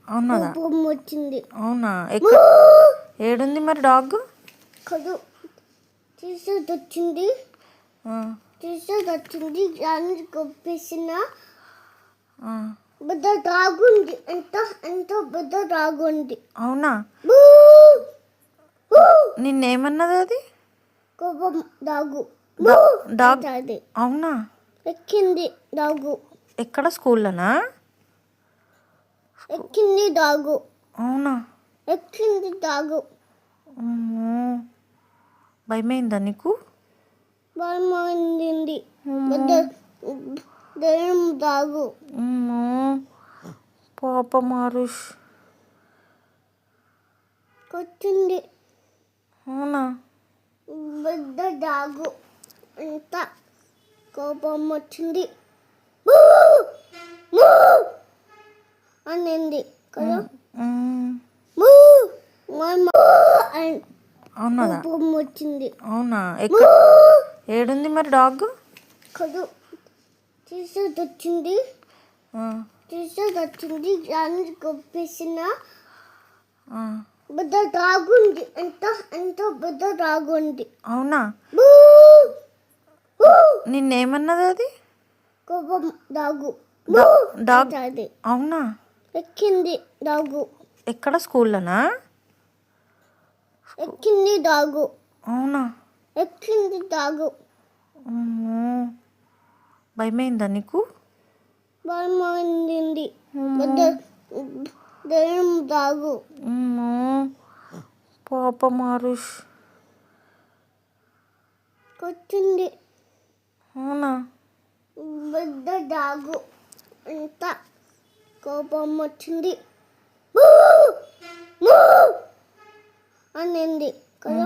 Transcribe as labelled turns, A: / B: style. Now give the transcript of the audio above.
A: అవునదా?
B: కోపం వచ్చింది.
A: అవునా? ఏడుంది మరి డాగ్?
B: కదు తీసుకొచ్చింది. దాన్ని కొప్పేసిన పెద్ద డాగ్ ఉంది. ఎంత పెద్ద డాగ్ ఉంది.
A: అవునా? నిన్నేమన్నది అది?
B: కోపం డాగు
A: డాగ్. అవునా?
B: ఎక్కింది డాగు.
A: ఎక్కడ? స్కూల్లోనా?
B: ఎక్కింది డాగు.
A: అవునా?
B: ఎక్కింది డాగు.
A: భయమైందా నీకు?
B: భయమైంది. పెద్ద దయ్యం డాగు.
A: పాపం ఆరుష్
B: వచ్చింది.
A: అవునా?
B: పెద్ద డాగు. ఎంత కోపం వచ్చింది అనింది కదా.
A: అవునదా?
B: కోపం వచ్చింది.
A: అవునా? ఏడుంది మరి డాగ్?
B: కదు తీసుకొచ్చింది. దాన్ని కొప్పేసిన పెద్ద డాగ్ ఉంది. ఎంత పెద్ద డాగ్ ఉంది.
A: అవునా? నిన్నేమన్నది అది?
B: కోపం డాగు.
A: డాగ్. అవునా?
B: ఎక్కింది డాగు.
A: ఎక్కడ? స్కూల్లోనా?
B: ఎక్కింది డాగు.
A: అవునా?
B: ఎక్కింది డాగు.
A: భయమైందా నీకు?
B: భయమైంది. పెద్ద దయ్యం డాగు.
A: పాపం ఆరుష్
B: వచ్చింది.
A: అవునా?
B: పెద్ద డాగు. ఎంత కోపం వచ్చింది అనింది కదా.